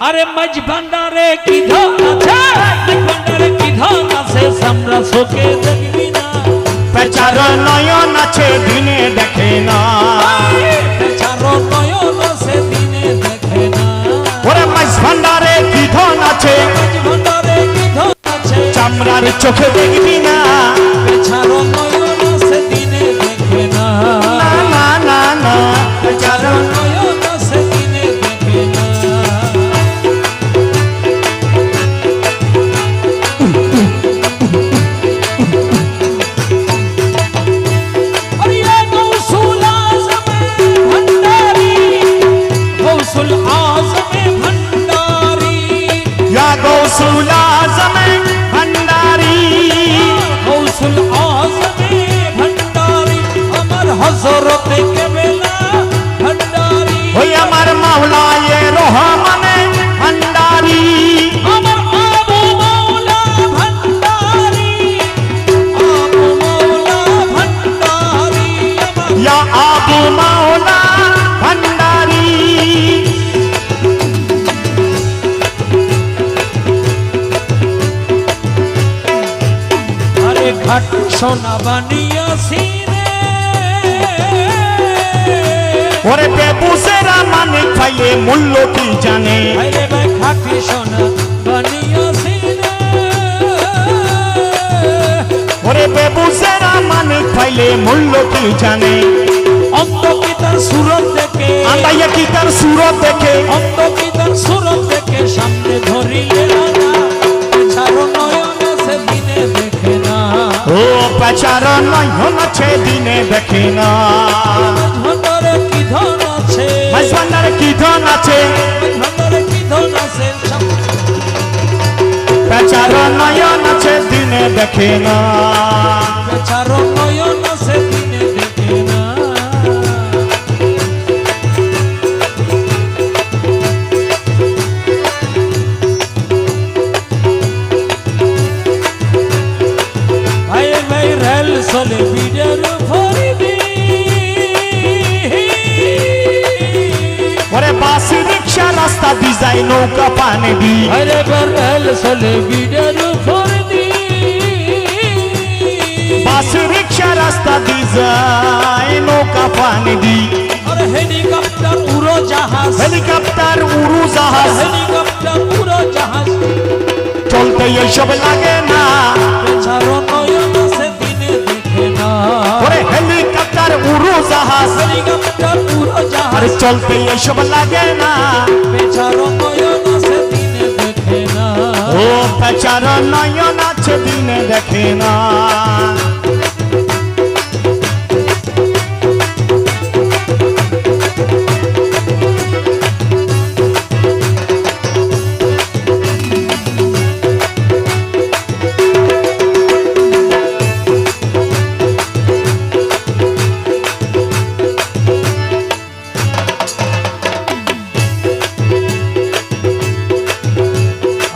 আরে মাঝ ভান্ডারে কি ধন আছে, মাঝ ভান্ডারে কি ধন আছে, সামরা চোখে দেখবি না। পেচার নয়ন আছে দিনে দেখে না, পেচার নয়ন আছে দিনে দেখে না। ওরে মাঝ ভান্ডারে কি ধন আছে, মাঝ ভান্ডারে কি ধন আছে, চামড়ার চোখে দেখবি না। পেচার নয়ন আছে দিনে দেখে না। না না না না পেচার নয়ন আছে দিনে দেখে না। गौसुल आज़म भंडारी, गौसुल आज़म भंडारी, अमर हज़रत केबला भंडारी, ओए अमर मौला ये रहमान भंडारी, अमर आबू मौला भंडारी, आबू मौला भंडारी, या आबू मौला भंडारी। घाट सोना बनिया सीने, ओरे बेबूसेरा मानिक भाई मूल्य की जाने, अरे भाई घाट सोना बनिया सीने, ओरे बेबूसेरा मानिक भाई मूल्य की जाने। अंत की तर सूरत देखे, आंदा ये की तर सूरत देखे, अंत की तर सूरत देखे, सामने धरी ले लाना, चारों नयन से दिने देखे ना। ओ पेचार नयन আছে দিনে দেখে না। ভান্ডারে কি ধন আছে, মাঝ ভান্ডারে কি ধন আছে, ভান্ডারে কি ধন আছে, পেচার নয়ন আছে দিনে দেখে না। চারো নয়ন আছে দিনে দেখে না। ভাই ভাই রেল চলে বিডের ফরিদি, ওরে বাস রিক্সা রাস্তা দি যায় নৌকা পানি দি, আরে রেল চলে বিডের ফরিদি, বাস রিক্সা রাস্তা দি যায় নৌকা পানি দি। আরে হেলিকপ্টার উড়ো জাহাজ, হেলিকপ্টার উড়ু জাহাজ, হেলিকপ্টার উড়ো জাহাজ, চলতে এইসব লাগে না। চারো নয়ন আছে দিনে দেখে না। ওরে হেলিকপ্টার উড়ু জাহাজ, হেলিকপ্টার উড়ো জাহাজ, আরে চলতে এইসব লাগে না। চারো নয়ন আছে দিনে দেখে না। ও পেচার নয়ন আছে দিনে দেখে না।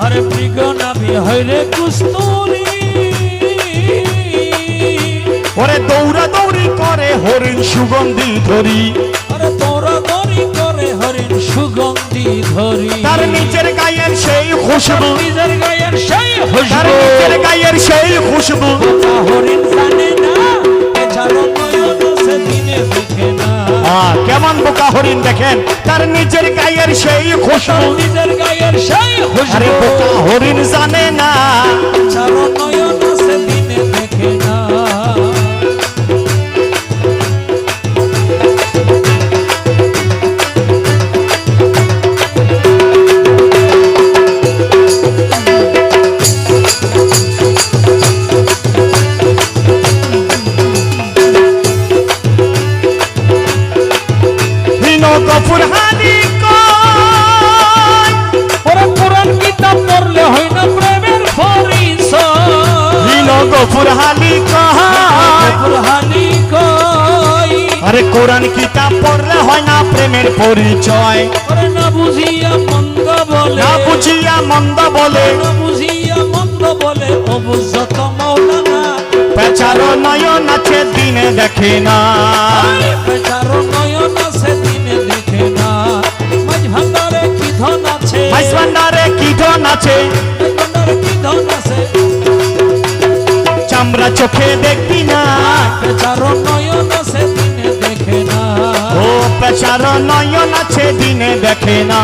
আরে মৃগ নামি হইরে কুস্তুরি, ওরে দৌড়া দৌড়ি করে হরিণ সুগন্ধি ধরি, আরে তোরা দড়ি করে হরিণ সুগন্ধি ধরি, তার নিচের গায়ের সেই খুশবু, নিজের গায়ের সেই তার খুশবু, নিচের গায়ের সেই খুশবু। বোকা হরিণ জানে না, চারো নয়ন আছে দিনে দেখে না। কেমন বোকা হরিণ দেখেন, তার নিজের গায়ের সেই খুশবু, নিজের গায়ের সেই আরে খুশবু, বোকা হরিণ জানে না। চারো নয়ন আছে দিনে দেখে না। গফুর হানি কয়, ওরে কোরআন কিতাব পড়লে হয় না প্রেমের পরিচয়, গফুর হানি কয়, হানি কই, আরে কোরআন কিতাব পড়লে হয় না প্রেমের পরিচয়। ওরে না বুঝিয়া মন্দ বলে, না বুঝিয়া মন্দ বলে, না বুঝিয়া মন্দ বলে, অবুঝত মৌলানা, পেচার নয়ন আছে দিনে দেখে না। পেচার নয়ন আছে দিনে দেখে না। মাঝ ভান্ডারে কি ধন আছে, মাইস ভান্ডারে কি ধন আছে, ভান্ডারে কি ধন আছে, চামড়া চোখে দেখবি না, বেচারো নয়ন আছে দিনে দেখে না। ও পেচার নয়ন আছে দিনে দেখে না।